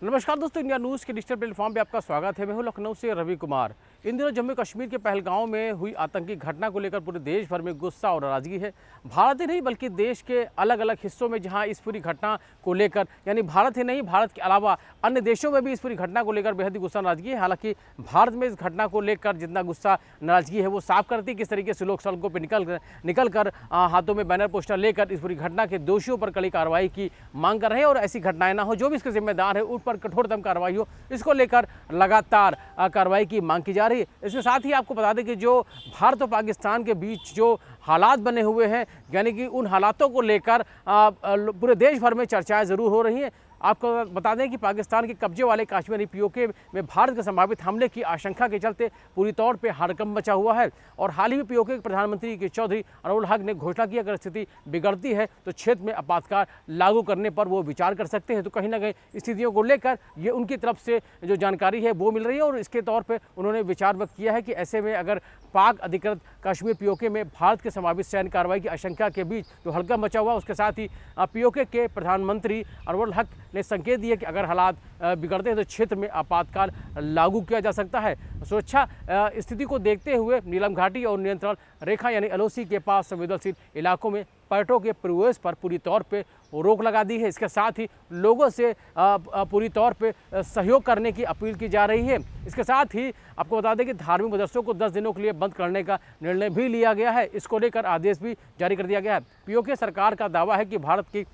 नमस्कार दोस्तों, India news के डिजिटल प्लेटफॉर्म पे आपका स्वागत है। मैं हूं लखनऊ से रवि कुमार। इन दिनों जम्मू कश्मीर के पहलगांव में हुई आतंकी घटना को लेकर पूरे देश भर में गुस्सा और नाराजगी है। भारत ही नहीं बल्कि देश के अलग अलग हिस्सों में जहां इस पूरी घटना को लेकर, यानी भारत ही नहीं, भारत के अलावा अन्य देशों में भी इस पूरी घटना को लेकर बेहद ही गुस्सा नाराजगी है। हालांकि भारत में इस घटना को लेकर जितना गुस्सा नाराजगी है वो साफ करती है किस तरीके से लोग सड़कों पर निकल कर हाथों में बैनर पोस्टर लेकर इस पूरी घटना के दोषियों पर कड़ी कार्रवाई की मांग कर रहे हैं और ऐसी घटनाएं ना हो, जो भी इसके जिम्मेदार है उन पर कठोरतम कार्रवाई हो, इसको लेकर लगातार कार्रवाई की मांग की जा रही है। इसके साथ ही आपको बता दें कि जो भारत और पाकिस्तान के बीच जो हालात बने हुए हैं, यानी कि उन हालातों को लेकर पूरे देश भर में चर्चाएं ज़रूर हो रही हैं। आपको बता दें कि पाकिस्तान के कब्जे वाले कश्मीरी पीओके में भारत के संभावित हमले की आशंका के चलते पूरी तौर पे हड़कंप मचा हुआ है और हाल ही में पीओके के प्रधानमंत्री के चौधरी अनवरुल हक ने घोषणा की अगर स्थिति बिगड़ती है तो क्षेत्र में आपातकाल लागू करने पर वो विचार कर सकते हैं। तो कहीं ना कहीं स्थितियों को लेकर ये उनकी तरफ से जो जानकारी है वो मिल रही है और इसके तौर पर उन्होंने विचार व्यक्त किया है कि ऐसे में अगर पाक अधिकृत कश्मीर पीओके में भारत के संभावित सैन्य कार्रवाई की आशंका के बीच जो हल्का मचा हुआ, उसके साथ ही पीओके के प्रधानमंत्री अनवरुल हक ने संकेत दिए कि अगर हालात बिगड़ते हैं तो क्षेत्र में आपातकाल लागू किया जा सकता है। सुरक्षा स्थिति को देखते हुए नीलम घाटी और नियंत्रण रेखा यानी एलओसी के पास संवेदनशील इलाकों में पर्यटकों के प्रवेश पर पूरी तौर पे रोक लगा दी है। इसके साथ ही लोगों से पूरी तौर पे सहयोग करने की अपील की जा रही है। इसके साथ ही आपको बता दें कि धार्मिक मदरसों को 10 दिनों के लिए बंद करने का निर्णय भी लिया गया है। इसको लेकर आदेश भी जारी कर दिया गया है। पीओके सरकार का दावा है कि भारत की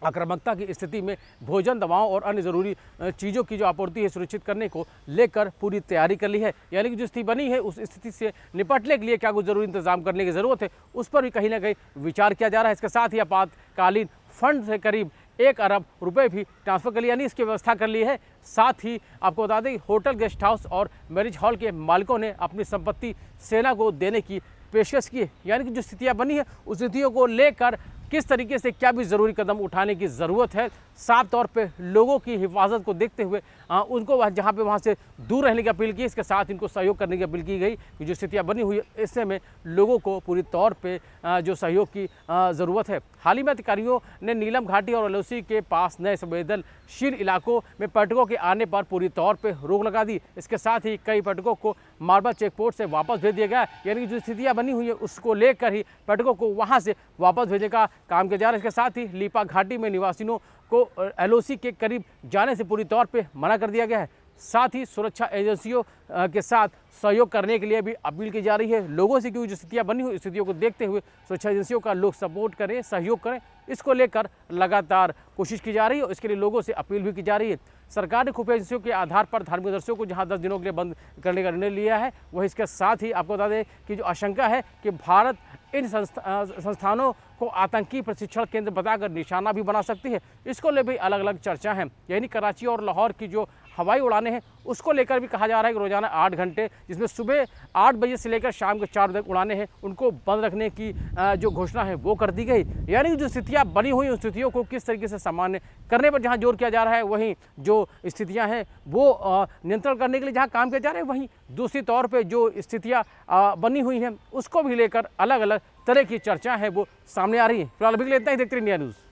आक्रामकता की स्थिति में भोजन, दवाओं और अन्य ज़रूरी चीज़ों की जो आपूर्ति है सुनिश्चित करने को लेकर पूरी तैयारी कर ली है। यानी कि जो स्थिति बनी है उस स्थिति से निपटने के लिए क्या कुछ ज़रूरी इंतजाम करने की ज़रूरत है, उस पर भी कहीं ना कहीं विचार किया जा रहा है। इसके साथ ही आपातकालीन फंड से करीब 1 अरब रुपए भी ट्रांसफ़र कर लिया, यानी इसकी व्यवस्था कर ली है। साथ ही आपको बता दें होटल, गेस्ट हाउस और मैरिज हॉल के मालिकों ने अपनी संपत्ति सेना को देने की पेशकश की है। यानी कि जो स्थितियाँ बनी है उस स्थितियों को लेकर किस तरीके से क्या भी ज़रूरी कदम उठाने की ज़रूरत है, साफ तौर पे लोगों की हिफाजत को देखते हुए उनको जहाँ पे वहाँ से दूर रहने की अपील की। इसके साथ इनको सहयोग करने की अपील की गई कि जो स्थितियाँ बनी हुई है इससे में लोगों को पूरी तौर पे जो सहयोग की ज़रूरत है। हाल ही में अधिकारियों ने नीलम घाटी और एलओसी के पास नए संवेदनशील इलाकों में पर्यटकों के आने पर पूरी तौर पर रोक लगा दी। इसके साथ ही कई पर्यटकों को मारबल चेकपोस्ट से वापस भेज दिया गया, यानी कि जो स्थितियाँ बनी हुई है उसको लेकर ही पर्यटकों को वहाँ से वापस भेजने का काम किया जा रहा है। इसके साथ ही लीपा घाटी में निवासियों को एलओसी के करीब जाने से पूरी तौर पे मना कर दिया गया है। साथ ही सुरक्षा एजेंसियों के साथ सहयोग करने के लिए भी अपील की जा रही है लोगों से, क्योंकि जो स्थितियाँ बनी हुई स्थितियों को देखते हुए सुरक्षा एजेंसियों का लोग सपोर्ट करें, सहयोग करें, इसको लेकर लगातार कोशिश की जा रही है और इसके लिए लोगों से अपील भी की जा रही है। सरकार ने खुफिया एजेंसियों के आधार पर धार्मिक मदरसों को जहां 10 दिनों के लिए बंद करने का निर्णय लिया है, वहीं इसके साथ ही आपको बता दें कि जो आशंका है कि भारत इन संस्थानों को आतंकी प्रशिक्षण केंद्र बताकर निशाना भी बना सकती है, इसको ले भी अलग अलग चर्चा है। यानी कराची और लाहौर की जो हवाई उड़ानें हैं उसको लेकर भी कहा जा रहा है कि रोजाना 8 घंटे, जिसमें सुबह 8 बजे से लेकर शाम के 4 बजे तक उड़ानें हैं, उनको बंद रखने की जो घोषणा है वो कर दी गई। यानी जो स्थितियाँ बनी हुई उन स्थितियों को किस तरीके से सामान्य करने पर जहाँ जोर किया जा रहा है, वहीं जो स्थितियाँ हैं वो नियंत्रण करने के लिए जहाँ काम किया जा रहा है, वहीं दूसरी तौर पर जो स्थितियाँ बनी हुई हैं उसको भी लेकर अलग अलग तरह की चर्चा है वो सामने आ रही है। फिलहाल अभी के लिए इतना ही। देखते रहिए इंडिया न्यूज़।